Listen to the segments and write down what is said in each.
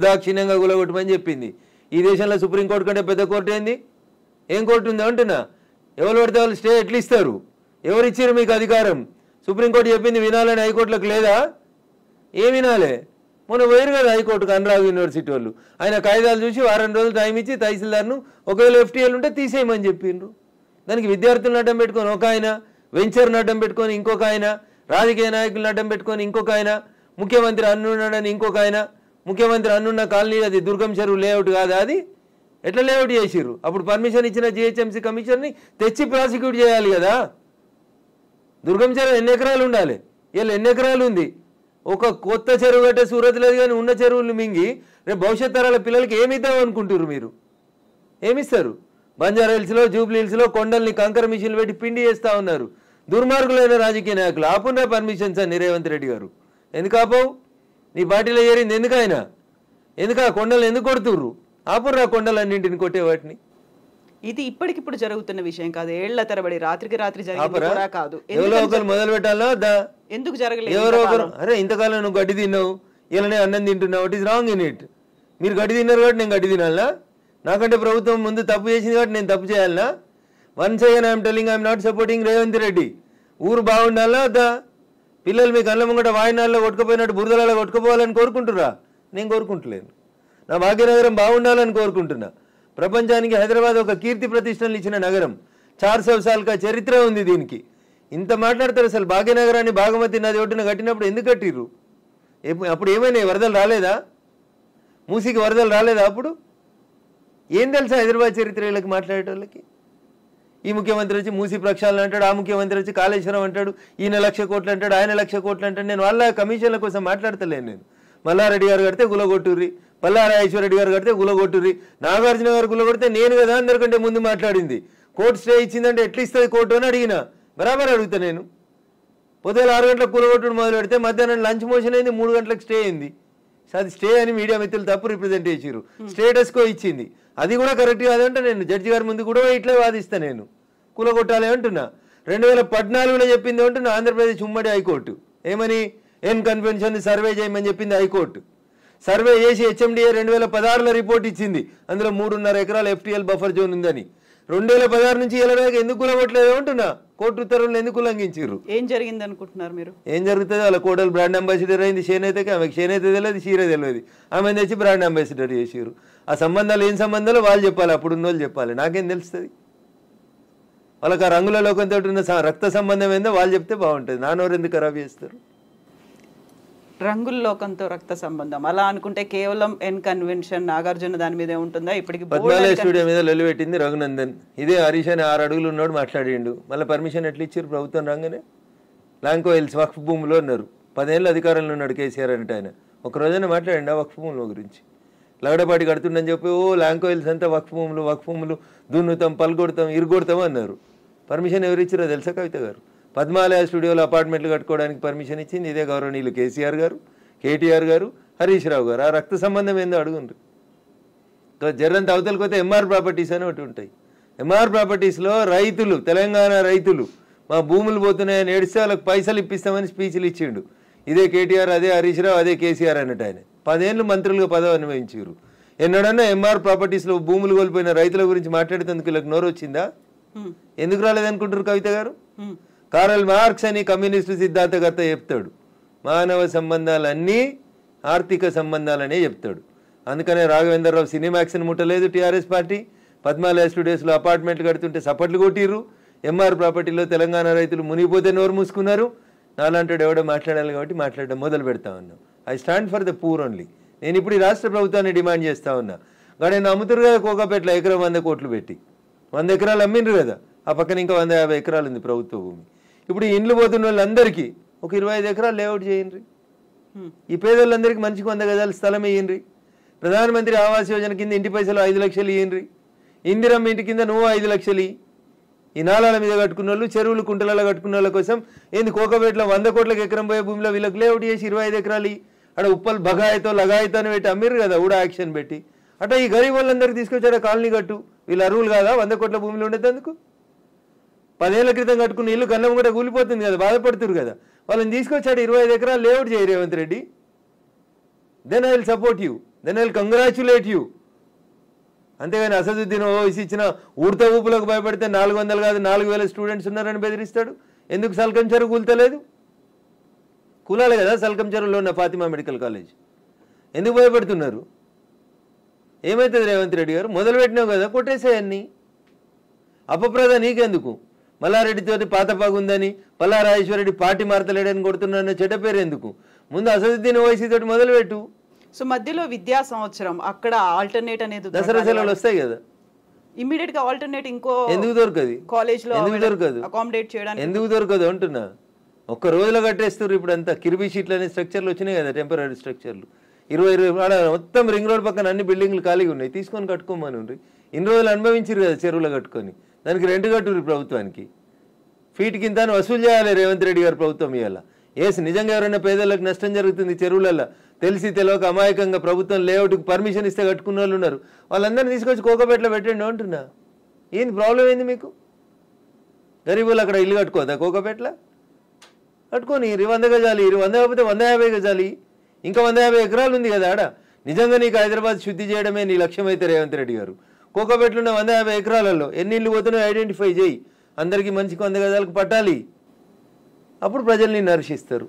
దాక్షిణ్యంగా గులగొట్టమని చెప్పింది. ఈ దేశంలో సుప్రీంకోర్టు కంటే పెద్ద కోర్టు ఏంది? ఏం కోర్టు ఉంది అంటున్నా? ఎవరు పడితే వాళ్ళు స్టే ఎట్లా ఇస్తారు? ఎవరు ఇచ్చారు మీకు అధికారం? సుప్రీంకోర్టు చెప్పింది వినాలని హైకోర్టులకు లేదా? ఏం వినాలే? మొన్న పోయారు కదా హైకోర్టుకు అనురాగ్ యూనివర్సిటీ వాళ్ళు. ఆయన కాయిదాలు చూసి వారం రోజులు టైం ఇచ్చి తహసీల్దార్ను ఒకవేళ ఎఫ్టీఎల్ ఉంటే తీసేయమని చెప్పిండ్రు. దానికి విద్యార్థులను అడ్డం పెట్టుకొని ఒక ఆయన, వెంచర్ను అడ్డం పెట్టుకొని ఇంకొక ఆయన, రాజకీయ నాయకులను అడ్డం పెట్టుకొని ఇంకొక ఆయన, ముఖ్యమంత్రి అన్నున్నాడని ఇంకొక ఆయన. ముఖ్యమంత్రి అన్నున్న కాలనీ అది దుర్గం చెరువు లేఅవుట్ కాదా? అది ఎట్లా లేఅవుట్ చేసిర్రు? అప్పుడు పర్మిషన్ ఇచ్చిన జిహెచ్ఎంసీ కమిషన్ని తెచ్చి ప్రాసిక్యూట్ చేయాలి కదా. దుర్గం చెరువు ఎన్ని ఎకరాలు ఉండాలి? వీళ్ళు ఎన్ని ఎకరాలు ఉంది? ఒక కొత్త చెరువు కట్టే సూరత్ లేదు కానీ ఉన్న చెరువులు మింగి రేపు భవిష్యత్ తరాల పిల్లలకి ఏమిద్దాం అనుకుంటారు మీరు? ఏమిస్తారు? బంజారా హిల్స్లో, జూబ్లీ హిల్స్లో కొండల్ని కంకర మిషన్లు పెట్టి పిండి చేస్తూ ఉన్నారు దుర్మార్గులైన రాజకీయ నాయకులు. ఆపున్నా పర్మిషన్స్ అని రేవంత్ రెడ్డి గారు. ఎందుకు ఆపవు? నీ పార్టీలో ఏరింది ఎందుకైనా? ఎందుకు ఆ కొండలు ఎందుకు కొడుతుర్రు? ఆపుర్రా కొండలన్నింటిని కొట్టే వాటిని. ఇది ఇప్పటికిప్పుడు జరుగుతున్న విషయం కాదు, ఏళ్ల తరబడి రాత్రికి రాత్రి జరిగింది కూడా కాదు. ఎవరో ఒకరు మొదలు పెట్టాలా? ఎందుకు జరగలేదు? ఎవరో ఒకరు అరే ఇంతకాలం నువ్వు గడ్డి తిన్నావు, ఇలానే అన్నం తింటున్నావు, it is wrong in it. మీరు గడ్డి తిన్నారు కాబట్టి నేను గడ్డి తినాలా? నాకంటే ప్రభుత్వం ముందు తప్పు చేసింది కాబట్టి నేను తప్పు చేయాలనా? Once again I'm telling I'm not supporting Revanth Reddy. ఊరు బాగుండాలా వద్దా? పిల్లలు మీ కళ్ళ ముంగట వాయినాల్లో కొట్టుకుపోయినట్టు బురదలలో కొట్టుకుపోవాలని కోరుకుంటురా? నేను కోరుకుంటలేను. నా భాగ్యనగరం బాగుండాలని కోరుకుంటున్నా. ప్రపంచానికి హైదరాబాద్ ఒక కీర్తి ప్రతిష్టలు ఇచ్చిన నగరం. 400 సార్లుగా చరిత్ర ఉంది దీనికి. ఇంత మాట్లాడతారు. అసలు భాగ్యనగరాన్ని భాగమతి నది ఒడ్డున కట్టినప్పుడు ఎందుకు కట్టిర్రు? అప్పుడు ఏమైనా వరదలు రాలేదా? మూసీకి వరదలు రాలేదా? అప్పుడు ఏం తెలుసా హైదరాబాద్ చరిత్ర వీళ్ళకి మాట్లాడేటోళ్ళకి? ఈ ముఖ్యమంత్రి వచ్చి మూసీ ప్రక్షాళన అంటాడు, ఆ ముఖ్యమంత్రి వచ్చి కాళేశ్వరం అంటాడు, ఈయన 1,00,000 కోట్లు అంటాడు, ఆయన 1,00,000 కోట్లు అంటాడు. నేను వాళ్ళ కమిషన్ల కోసం మాట్లాడతలేను. నేను మల్లారెడ్డి గారు కడితే గులగొట్టుర్రి, పల్లారాజేశ్వరరెడ్డి గారు కడితే గులగొట్టుర్రి, నాగార్జున గారు గులగొడితే నేను కదా అందరికంటే ముందు మాట్లాడింది. కోర్టు స్టే ఇచ్చిందంటే ఎట్లా ఇస్తుంది కోర్టు అని అడిగిన. బరాబర్ అడుగుతా నేను. పొద్దున 6 గంటలకు కూలగొట్టుడు మొదలు పెడితే మధ్యాహ్నం లంచ్ మోషన్ అయింది, 3 గంటలకు స్టే అయింది. అది స్టే అని మీడియా మిత్రులు తప్పు రిప్రజెంట్ చేసిర్రు. స్టేటస్కో ఇచ్చింది, అది కూడా కరెక్ట్ కాదంటే నేను జడ్జి గారి ముందు కూడా ఇట్లే వాదిస్తా. నేను కూలగొట్టాలి అంటున్నా. 2014లో చెప్పింది అంటున్నా ఆంధ్రప్రదేశ్ ఉమ్మడి హైకోర్టు. ఏమని? ఎన్ కన్వెన్షన్ సర్వే చేయమని చెప్పింది హైకోర్టు. సర్వే చేసి హెచ్ఎండిఏ 2016లో రిపోర్ట్ ఇచ్చింది. అందులో 3.5 ఎకరాల ఎఫ్టీఎల్ బఫర్ జోన్ ఉందని. 2016 నుంచి ఇలా ఎందుకు కూలగొట్టలేదు అంటున్నా. కోర్టు ఉత్తర్వులను ఎందుకు ఉల్లంఘించారు? ఏం జరిగింది అనుకుంటున్నారు మీరు? ఏం జరుగుతుంది? వాళ్ళ కోడలు బ్రాండ్ అంబాసిడర్ అయింది చేనేతకి. ఆమెకి చేనేత తెలియదు, చీర తెలియదు. ఆమె తెచ్చి బ్రాండ్ అంబాసిడర్ చేసారు. ఆ సంబంధాలు ఏం సంబంధాలు వాళ్ళు చెప్పాలి, అప్పుడున్న వాళ్ళు చెప్పాలి. నాకేం తెలుస్తుంది? వాళ్ళకి ఆ రంగుల లోకంతో ఉన్న రక్త సంబంధం ఏందో వాళ్ళు చెప్తే బాగుంటుంది. నాన్నోరు ఎందుకు ఖరాబ్ చేస్తారు? రంగుల లోకంతో రక్త సంబంధం అలా అనుకుంటే కేవలం ఎన్ కన్వెన్షన్ నాగార్జున దాని మీదే ఉంటుందా? ఇప్పటికి పద్మాలయ స్టూడియో మీద లొల్లిపెట్టింది రఘునందన్. ఇదే హరీష్ అని 6 అడుగులు ఉన్నాడు మాట్లాడిండు. మళ్ళీ పర్మిషన్ ఎట్లా ఇచ్చారు ప్రభుత్వం రాగానే? లాంకో హిల్స్ వక్ఫ్ భూమిలో ఉన్నారు. 10 ఏళ్ళు అధికారంలో ఉన్నాడు కేసీఆర్ అంటే. ఆయన ఒక రోజైనా మాట్లాడండి ఆ వక్ఫ్ భూముల గురించి? లగడపాటి కడుతుండని చెప్పి లాంకో హిల్స్ అంతా వక్ఫ్ భూములు దున్నుతాం, పలుగొడతాం, ఇరుగొడతాం అన్నారు. పర్మిషన్ ఎవరు ఇచ్చారో తెలుసా కవిత గారు? పద్మాలయ స్టూడియోలో అపార్ట్మెంట్లు కట్టుకోవడానికి పర్మిషన్ ఇచ్చింది ఇదే గౌరవనీయులు కేసీఆర్ గారు, కేటీఆర్ గారు, హరీష్ రావు గారు. ఆ రక్త సంబంధం ఏందో అడుగుండ్రు. జర్రంత అవతలకి పోతే ఎంఆర్ ప్రాపర్టీస్ అని ఒకటి ఉంటాయి. ఎంఆర్ ప్రాపర్టీస్లో రైతులు, తెలంగాణ రైతులు మా భూములు పోతున్నాయని ఏడిస్తే వాళ్ళకి పైసలు ఇప్పిస్తామని స్పీచ్లు ఇచ్చిండు. ఇదే కేటీఆర్, అదే హరీష్ రావు, అదే కేసీఆర్ అన్నట్టు. ఆయన 10 ఏళ్ళు మంత్రులుగా పదవి అనుభవించారు. ఎన్నడన్నా ఎంఆర్ ప్రాపర్టీస్లో భూములు కోల్పోయిన రైతుల గురించి మాట్లాడేందుకు వీళ్ళకి నోరు వచ్చిందా? ఎందుకు రాలేదనుకుంటారు కవిత గారు? కారల్ మార్క్స్ అని కమ్యూనిస్టు సిద్ధాంతకర్త చెప్తాడు, మానవ సంబంధాలన్నీ ఆర్థిక సంబంధాలనే చెప్తాడు. అందుకనే రాఘవేంద్రరావు సినిమాక్స్ని ముట్టలేదు టీఆర్ఎస్ పార్టీ. పద్మాలయ స్టూడియోస్లో అపార్ట్మెంట్లు కడుతుంటే సపట్లు కొట్టిర్రు. ఎంఆర్ ప్రాపర్టీలో తెలంగాణ రైతులు మునిగిపోతే నోరు మూసుకున్నారు. నాలంటాడు ఎవడో మాట్లాడాలి కాబట్టి మాట్లాడడం మొదలు పెడతా ఉన్నాం. I stand for the poor only. నేను ఇప్పుడు ఈ రాష్ట్ర ప్రభుత్వాన్ని డిమాండ్ చేస్తా ఉన్నా. కానీ నేను అమ్ముతురు కదా కోకాపేటలో ఎకరం 100 కోట్లు పెట్టి 100 ఎకరాలు అమ్మిండ్రు కదా. ఆ పక్కన ఇంకా 150 ఎకరాలు ఉంది ప్రభుత్వ భూమి. ఇప్పుడు ఈ ఇండ్లు పోతున్న వాళ్ళందరికీ ఒక 25 ఎకరాలు లేఅవుట్ చేయండి. ఈ పేదోళ్ళందరికీ మంచిగా 100 గజాల స్థలం ఇయ్యండి. ప్రధానమంత్రి ఆవాస్ యోజన కింద ఇంటి పైసలు 5 లక్షలు ఇయ్యండి. ఇందిరమ్మ ఇంటి కింద నువ్వు 5 లక్షలు ఇయ్యి. ఈ నాలాల మీద కట్టుకున్న వాళ్ళు, చెరువులు కుంటలలో కట్టుకున్న వాళ్ళ కోసం ఏంది కోకపేటలో 100 కోట్లకు ఎకరం పోయే భూమిలో వీళ్ళకి లేఅవుట్ చేసి 25 ఎకరాలు అక్కడ ఉప్పల్ బగాయతో లగాయతో అని పెట్టి అమ్మిర్రు కదా ఊడా యాక్షన్ పెట్టి. అట్లా ఈ గరీబ్ వాళ్ళందరికీ తీసుకొచ్చాడు కాలనీ కట్టు. వీళ్ళు అరువులు కాదా 100 కోట్ల భూమిలో ఉండేందుకు? 10 ఏళ్ల క్రితం కట్టుకున్న ఇల్లు కన్నం కూడా కూలిపోతుంది కదా, బాధపడుతురు కదా. వాళ్ళని తీసుకొచ్చాడు 25 ఎకరాలు లేఅవుట్ చేయి Revanth Reddy. Then I will support you. Then I will congratulate you. అంతేగాని అసదుద్దీన్ ఓవైసీ ఇచ్చిన ఉడత ఊపులకు భయపడితే 400 కాదు 4000 స్టూడెంట్స్ ఉన్నారని బెదిరిస్తాడు. ఎందుకు సల్కం చెరువు కూల్తలేదు? కూలాలి కదా సల్కం చెరువులో ఉన్న ఫాతిమా మెడికల్ కాలేజ్. ఎందుకు భయపడుతున్నారు? ఏమవుతుంది రేవంత్ రెడ్డి గారు? మొదలుపెట్టినావు కదా, కొట్టేసేయన్ని. అపప్రద నీకెందుకు? మల్లారెడ్డితో పాత పాగుందని, పల్లారాజేశ్వరరెడ్డి పార్టీ మారతలేడని కొడుతున్నారన్న చెడ్డ పేరు ఎందుకు? ముందు అసదుద్దీన్ ఓవైసీ తోటి మొదలుపెట్టు. సో మధ్యలో విద్యా సంవత్సరం అక్కడ ఆల్టర్నేట్ అనేది దసరా సెలవులు వస్తాయి కదా, ఇమ్మీడియట్ గా ఆల్టర్నేట్ ఇంకో ఎందుకు దొరకదు? కాలేజ్ లో ఎందుకు దొరకదు? అకామిడేట్ చేయడానికి ఎందుకు దొరకదు అంటున్నా. ఒక్క రోజులో కట్టేస్తారు. ఇప్పుడు అంతా కిర్బీ షీట్లు అనే స్ట్రక్చర్లు వచ్చినాయి కదా, టెంపరీ స్ట్రక్చర్లు. 20 మొత్తం రింగ్ రోడ్ పక్కన అన్ని బిల్డింగ్లు ఖాళీగా ఉన్నాయి, తీసుకొని కట్టుకోమని ఉండ్రి. ఇన్ని రోజులు అనుభవించారు కదా చెరువులో కట్టుకొని, దానికి రెంట్ కట్టుర్రి ప్రభుత్వానికి. ఫీట్ కింద వసూలు చేయాలి రేవంత్ రెడ్డి గారు ప్రభుత్వం ఇవాళ. ఏసి నిజంగా ఎవరైనా పేదలకు నష్టం జరుగుతుంది చెరువులలో తెలిసి తెలియక అమాయకంగా ప్రభుత్వం లేఅవుట్కి పర్మిషన్ ఇస్తే కట్టుకున్న వాళ్ళు ఉన్నారు, వాళ్ళందరినీ తీసుకొచ్చి కోకపేటలో పెట్టండి అంటున్నా. ఏంది ప్రాబ్లం ఏంది మీకు? గరీబులు అక్కడ ఇల్లు కట్టుకోదా కోకపేటలో? కట్టుకొని 100 గజాలి, 100 కాకపోతే 150 గజాలి, ఇంకా 150 ఎకరాలు ఉంది కదా ఆడ. నిజంగా నీకు హైదరాబాద్ శుద్ధి చేయడమే నీ లక్ష్యం అయితే రేవంత్ రెడ్డి గారు, కోకపేటలో ఉన్న 150 ఎకరాలలో ఎన్ని ఇళ్ళు పోతున్నాయో ఐడెంటిఫై చేయి. అందరికీ మంచికి 100 గజాలకు పట్టాలి, అప్పుడు ప్రజల్ని నర్శిస్తారు.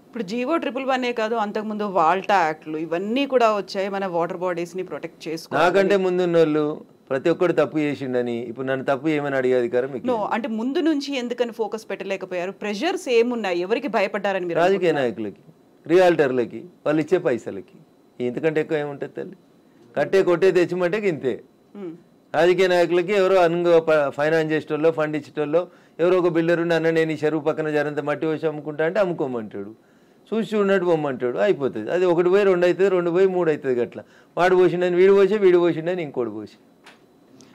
ఇప్పుడు జీవో 111 కాదు, అంతకుముందు వాల్టా యాక్ట్లు ఇవన్నీ కూడా వచ్చాయి మన వాటర్ బాడీస్ ని ప్రొటెక్ట్ చేసుకో. నాకంటే ముందున్న వాళ్ళు ప్రతి ఒక్కరు తప్పు చేసిండని ఇప్పుడు నన్ను తప్పు ఏమని అడిగే అధికారం మీకు? అంటే ముందు నుంచి ఎందుకని ఫోకస్ పెట్టలేకపోయారు? ప్రెషర్స్ ఏమున్నాయి? ఎవరికి భయపడ్డారని మీరు? రాజకీయ నాయకులకి, రియాల్టర్లకి, వాళ్ళు ఇచ్చే పైసలకి. ఇంతకంటే ఎక్కువ ఏముంటుంది తల్లి? కట్టే కొట్టే తెచ్చిమంటే ఇంతే. రాజకీయ నాయకులకి ఎవరో ఫైనాన్స్ చేసేటోళ్ళు, ఫండ్ ఇచ్చేటోళ్ళు, ఎవరో ఒక బిల్డర్ ఉండి అన్న నేను ఈ చెరువు పక్కన జరంత మట్టి వచ్చి అమ్ముకుంటా అంటే అమ్ముకోమంటాడు, చూసి చూడనట్టు పొమ్మంటాడు, అయిపోతుంది. అది 1 పోయి 2 అవుతుంది, 2 పోయి 3 అవుతుంది. అట్లా వాడు పోసిండని వీడు పోసి, వీడు పోసిండని ఇంకోటి పోసి.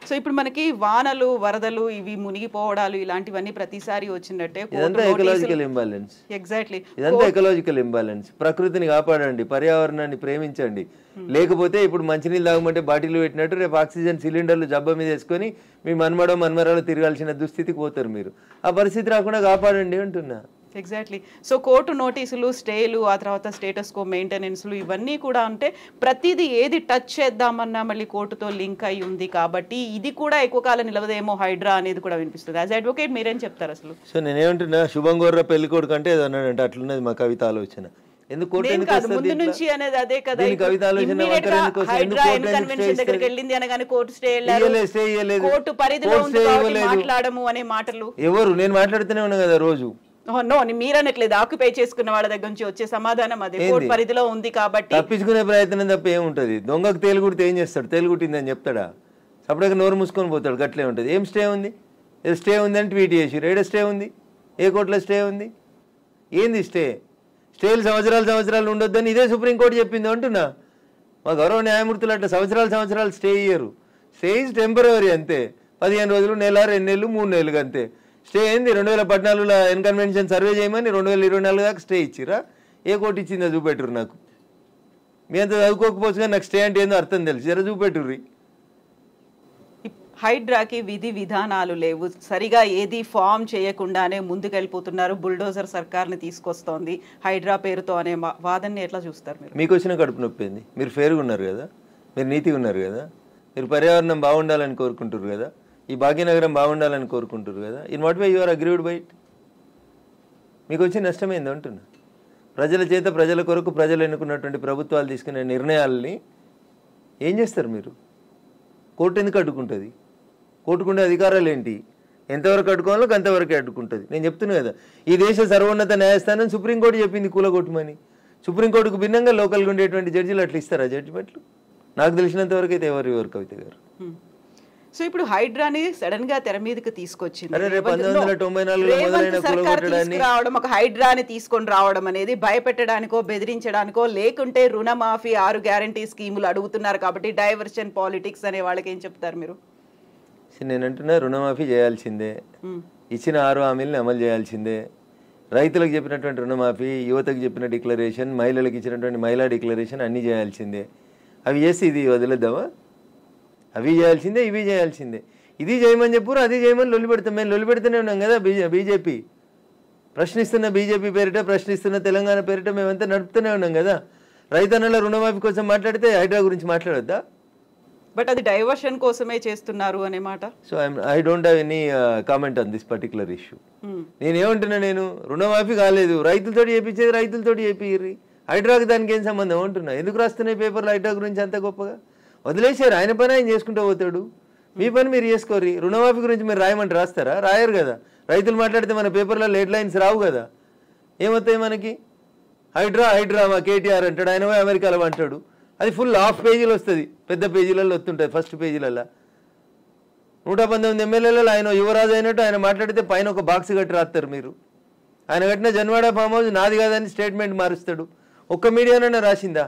సో ఇప్పుడు మనకి వానలు, వరదలు, ఇవి మునిగిపోవడాలు ఇలాంటివన్నీ ప్రతిసారి వచ్చినట్టే. ఇదంతా ఎకలాజికల్ ఇంబ్యాలెన్స్. ఎగ్జాక్ట్లీ, ఇదంతా ఎకలాజికల్ ఇంబ్యాలెన్స్. ప్రకృతిని కాపాడండి, పర్యావరణాన్ని ప్రేమించండి. లేకపోతే ఇప్పుడు మంచినీళ్ళు తాగమంటే బాటిల్ పెట్టినట్టు రేపు ఆక్సిజన్ సిలిండర్లు జబ్బ మీద వేసుకొని మీ మన్మరాలు తిరగాల్సిన దుస్థితికి పోతారు మీరు. ఆ పరిస్థితి రాకుండా కాపాడండి అంటున్నా. ఎగ్జాక్ట్లీ. సో కోర్టు నోటీసులు, స్టేలు, ఆ తర్వాత స్టేటస్ కో మెయింటెనెన్స్లు ఇవన్నీ కూడా అంటే ప్రతిదీ ఏది టచ్ చేద్దామన్నా మళ్ళీ కోర్టుతో లింక్ అయి ఉంది కాబట్టి ఇది కూడా ఎక్కువ కాలం నిలవదేమో హైడ్రా అనేది కూడా వినిపిస్తుంది. యాజ్ అడ్వకేట్ మీరేం చెప్తారు అసలు? సో నేనేమంటున్నా, శుభం గోర్ర పెళ్లి కొడుకు అంటే ఏదో అన్నాడంటే అట్లున్నది మా కవిత ఆలోచన. ఎందుకు కోర్టు ముందు నుంచి అనేది అదే కదా, కవిత ఆలోచన హైడ్రా కన్వెన్షన్ దగ్గరికి వెళ్ళింది అనగానే కోర్టు స్టే వెళ్ళారు, కోర్టు పరిధిలో ఉంది కాబట్టి మాట్లాడము అనే మాటలు. ఎవరు? నేను మాట్లాడుతూనే ఉన్నా కదా రోజు. నో, మీరనట్లేదు, ఆక్యుపై చేసుకున్న వాళ్ళ దగ్గర నుంచి వచ్చే సమాధానం అదే, కోర్టు పరిధిలో ఉంది కాబట్టి. తప్పించుకునే ప్రయత్నం తప్ప ఏముంటది? దొంగకు తేలుగుడితే ఏం చేస్తాడు? తేలుగుట్టిందని చెప్తాడా? అప్పటికి నోరు మూసుకొని పోతాడు. గట్లే ఉంటుంది. ఏం స్టే ఉంది? స్టే ఉంది అని ట్వీట్ చేసి ఏడ స్టే ఉంది? ఏ కోర్టులో స్టే ఉంది? ఏంది స్టే? స్టేలు సంవత్సరాలు ఉండొద్దని ఇదే సుప్రీంకోర్టు చెప్పింది అంటున్నా. మా గౌరవ న్యాయమూర్తులు అట్లా సంవత్సరాలు స్టే ఇయ్యరు. స్టే ఈజ్ టెంపరరీ అంతే. 15 రోజులు, నెల, 2 నెలలు, 3 నెలలు అంతే. స్టే ఏంది? 2014లో ఎన్కన్వెన్షన్ సర్వే చేయమని 2024 దాకా స్టే ఇచ్చిరా? ఏ కోర్టు ఇచ్చిందో చూపెట్టురు నాకు. మీ అంత చదువుకోకపోవచ్చు కానీ నాకు స్టే అంటే ఏందో అర్థం తెలుసు, జర చూపెట్టుర్రి. హైడ్రాకి విధి విధానాలు లేవు, సరిగా ఏది ఫామ్ చేయకుండానే ముందుకెళ్ళిపోతున్నారు, బుల్డోజర్ సర్కార్ని తీసుకొస్తోంది హైడ్రా పేరుతో అనే వాదనని ఎట్లా చూస్తారు మీరు? మీకు వచ్చిన కడుపు నొప్పింది. మీరు ఫేర్గా ఉన్నారు కదా, మీరు నీతిగా ఉన్నారు కదా, మీరు పర్యావరణం బాగుండాలని కోరుకుంటారు కదా, ఈ భాగ్యనగరం బాగుండాలని కోరుకుంటారు కదా. In what way you are agreed by it? మీకు వచ్చే నష్టమైంది అంటున్నా. ప్రజల చేత, ప్రజల కొరకు ప్రజలు ఎన్నుకున్నటువంటి ప్రభుత్వాలు తీసుకునే నిర్ణయాలని ఏం చేస్తారు మీరు? కోర్టు ఎందుకు అడ్డుకుంటుంది? కోర్టుకుండే అధికారాలు ఏంటి? ఎంతవరకు అడ్డుకోవాలో అంతవరకే అడ్డుకుంటుంది. నేను చెప్తున్నా కదా, ఈ దేశ సర్వోన్నత న్యాయస్థానం సుప్రీంకోర్టు చెప్పింది కూలగొట్టమని. సుప్రీంకోర్టుకు భిన్నంగా లోకల్గా ఉండేటువంటి జడ్జిలు అట్లా ఇస్తారా జడ్జిమెంట్లు? నాకు తెలిసినంత వరకు అయితే ఎవరు కవిత గారు. సో ఇప్పుడు హైడ్రాని సడన్ గా తెర మీదకి తీసుకొచ్చింది. 1994 తీసుకురావడం, ఒక హైడ్రాని తీసుకొని రావడం అనేది భయపెట్టడానికో బెదిరించడానికో, లేకుంటే రుణమాఫీ 6 గ్యారంటీ స్కీములు అడుగుతున్నారు కాబట్టి డైవర్షన్ పాలిటిక్స్ అనే వాళ్ళకి ఏం చెప్తారు మీరు? నేనంటున్నా, రుణమాఫీ చేయాల్సిందే, ఇచ్చిన 6 హామీలను అమలు చేయాల్సిందే. రైతులకు చెప్పినటువంటి రుణమాఫీ, యువతకు చెప్పిన డిక్లరేషన్, మహిళలకు ఇచ్చినటువంటి మహిళా డిక్లరేషన్ అన్నీ చేయాల్సిందే. అవి చేసి ఇది వదిలేద్దామా? అవి చేయాల్సిందే, ఇవి చేయాల్సిందే. ఇది చేయమని చెప్పురు, అది చేయమని లొల్లి పెడతాం. మేము లొల్లి పెడుతూనే ఉన్నాం కదా. బీజేపీ ప్రశ్నిస్తున్న బీజేపీ పేరిట, ప్రశ్నిస్తున్న తెలంగాణ పేరిట మేమంతా నడుపుతూనే ఉన్నాం కదా. రైతన్నల రుణమాఫీ కోసం మాట్లాడితే హైడ్రా గురించి మాట్లాడొద్దా? బట్ అది డైవర్షన్ కోసమే చేస్తున్నారు అనే మాట. So I don't have any comment on this particular issue. నేనేమంటున్నా, నేను రుణమాఫీ కాలేదు, రైతులతో చేయించేది రైతులతో చేపిర్రి, హైడ్రాకి దానికి ఏం సంబంధం అంటున్నా. ఎందుకు రాస్తున్నాయి పేపర్లు హైడ్రా గురించి అంత గొప్పగా? వదిలేశారు, ఆయన పని ఆయన చేసుకుంటూ పోతాడు, మీ పని మీరు చేసుకోర్రి. రుణమాఫీ గురించి మీరు రాయమంటే రాస్తారా? రాయరు కదా. రైతులు మాట్లాడితే మన పేపర్లలో హెడ్ లైన్స్ రావు కదా. ఏమవుతాయి మనకి? హైడ్రా హైడ్రా మా కేటీఆర్ అంటాడు, ఆయన పోయి అమెరికాలో అంటాడు, అది ఫుల్ హాఫ్ పేజీలు వస్తుంది, పెద్ద పేజీలలో వస్తుంటుంది, ఫస్ట్ పేజీలలో 119 ఎమ్మెల్యేలలో ఆయన యువరాజు అయినట్టు ఆయన మాట్లాడితే పైన ఒక బాక్స్ కట్టి రాస్తారు మీరు. ఆయన కట్టిన జన్వాడ ఫామ్ హౌస్ నాది కాదని స్టేట్మెంట్ మారుస్తాడు. ఒక్క మీడియానైనా రాసిందా?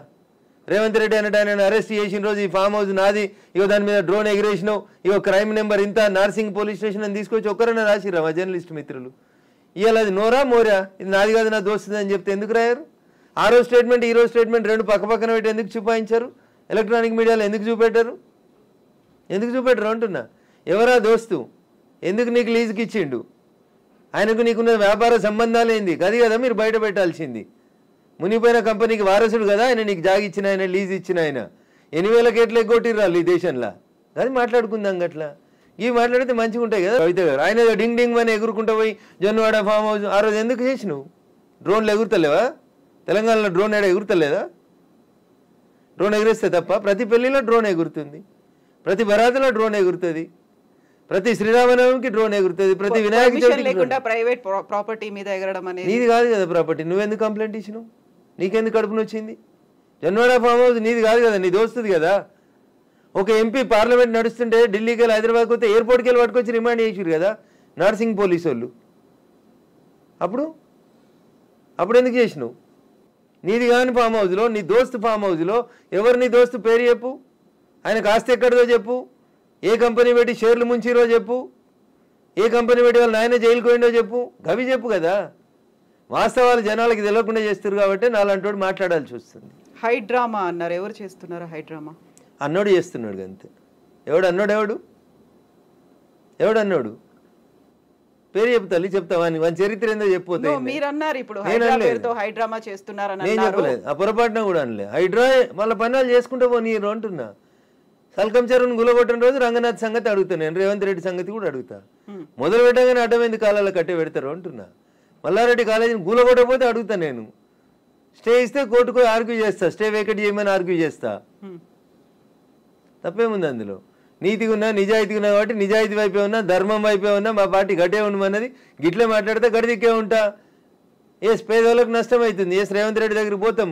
రేవంత్ రెడ్డి అన్నట్టు ఆయన అరెస్ట్ చేసిన రోజు ఈ ఫామ్ హౌస్ నాది, ఇగో దాని మీద డ్రోన్ ఎగిరేసినావు, ఇగో క్రైమ్ నెంబర్ ఇంత, నార్సింగ్ పోలీస్ స్టేషన్ అని తీసుకొచ్చి ఒక్కరైనా రాసిరా మా జర్నలిస్ట్ మిత్రులు? ఇవాళ అది నోరా మోరా, ఇది నాది కాదు నా దోస్తుంది అని చెప్తే ఎందుకు రాయారు? ఆ రోజు స్టేట్మెంట్ ఈ రోజు స్టేట్మెంట్ రెండు పక్క పక్కన పెట్టి ఎందుకు చూపాయించారు? ఎలక్ట్రానిక్ మీడియాలో ఎందుకు చూపెట్టారు? ఎందుకు చూపెట్టరు అంటున్నా. ఎవరా దోస్తు? ఎందుకు నీకు లీజుకి ఇచ్చిండు? ఆయనకు నీకున్న వ్యాపార సంబంధాలు ఏంది? అది కదా మీరు బయట పెట్టాల్సింది. మునిపోయిన కంపెనీకి వారసుడు కదా ఆయన, నీకు జాగి ఇచ్చిన ఆయన, లీజ్ ఇచ్చిన ఆయన. 8,000 కేట్లు ఎగ్గొట్టిర్రాళ్ళు ఈ దేశంలో. అది మాట్లాడుకుందాం అట్లా. ఇవి మాట్లాడితే మంచిగా ఉంటాయి కదా. కవిత గారు ఆయన డింగ్ డింగ్ అని ఎగురుకుంటూ పోయి జొన్నవాడ ఫామ్ హౌస్ ఆ రోజు ఎందుకు చేసినావు? డ్రోన్లు ఎగురుతలేవా? తెలంగాణలో డ్రోన్ ఏడా ఎగురుతలేదా? డ్రోన్ ఎగిరిస్తే తప్ప ప్రతి పెళ్లిలో డ్రోన్ ఎగురుతుంది, ప్రతి బరాతులో డ్రోన్ ఎగురుతుంది, ప్రతి శ్రీరామనవమికి డ్రోన్ ఎగురుతుంది, ప్రతి వినాయక చవితికి. ప్రైవేట్ ప్రాపర్టీ మీద ఎగరడం అనేది నీది కాదు కదా ప్రాపర్టీ. నువ్వెందుకు కంప్లైంట్ ఇచ్చినావు? నీకెందుకు కడుపున వచ్చింది? జన్వాడ ఫామ్ హౌస్ నీది కాదు కదా, నీ దోస్తుంది కదా. ఒక ఎంపీ పార్లమెంట్ నడుస్తుంటే ఢిల్లీకి వెళ్ళి హైదరాబాద్కి వస్తే ఎయిర్పోర్ట్కి వెళ్ళి పట్టుకొచ్చి రిమాండ్ చేసిరు కదా నార్సింగ్ పోలీసు వాళ్ళు. అప్పుడు ఎందుకు చేసినావు? నీది కాని ఫామ్ హౌస్లో, నీ దోస్తు ఫామ్ హౌస్లో ఎవరు నీ దోస్తు పేరు చెప్పు, ఆయనకు ఆస్తి ఎక్కడిదో చెప్పు, ఏ కంపెనీ పెట్టి షేర్లు ముంచిరో చెప్పు, ఏ కంపెనీ పెట్టి వాళ్ళు నాయన జైలుకు పోయిండో చెప్పు, గవి చెప్పు కదా. వాస్తవాలు జనాలకి తెలియకుండా చేస్తారు కాబట్టి నాలంటోడు మాట్లాడాల్సి వస్తుంది. హైడ్రామా అన్నారు, ఎవరు చేస్తున్నారు హైడ్రామా? అన్నోడు చేస్తున్నాడు అంతే. ఎవడు అన్నోడు పేరు చెప్తాలి, చెప్తావా? వాని చరిత్ర ఏందో చెప్పిపోతే మీరన్నారు ఇప్పుడు హైడ్రామా చేస్తున్నారని. నేను చెప్పలేదు, ఆ పొరపాటున కూడా అనలే. హైడ్రా వాళ్ళ పనులు చేసుకుంటూ పోనీరు అంటున్నా. సల్కం చెరువును గులగొట్టిన రోజు రంగనాథ్ సంగతి అడుగుతాను నేను, రేవంత్ రెడ్డి సంగతి కూడా అడుగుతా. మొదలు పెట్టగానే అడ్డమైంది కాలాల కట్టే పెడతారు అంటున్నా. మల్లారెడ్డి కాలేజీని గులగొట్టకపోతే అడుగుతా నేను. స్టే ఇస్తే కోర్టుకు ఆర్గ్యూ చేస్తా, స్టే వేకెట్ చేయమని ఆర్గ్యూ చేస్తా. తప్పేముంది అందులో? నీతిగా ఉన్నా, నిజాయితీగా ఉన్నా కాబట్టి నిజాయితీ వైపే ఉన్నా, ధర్మం వైపే ఉన్నా, మా పార్టీ గట్టే ఉండమన్నది. గిట్లే మాట్లాడితే గడిదిక్కే ఉంటా. పేదవాళ్ళకు నష్టం అవుతుంది. రేవంత్ రెడ్డి దగ్గరికి పోతాం.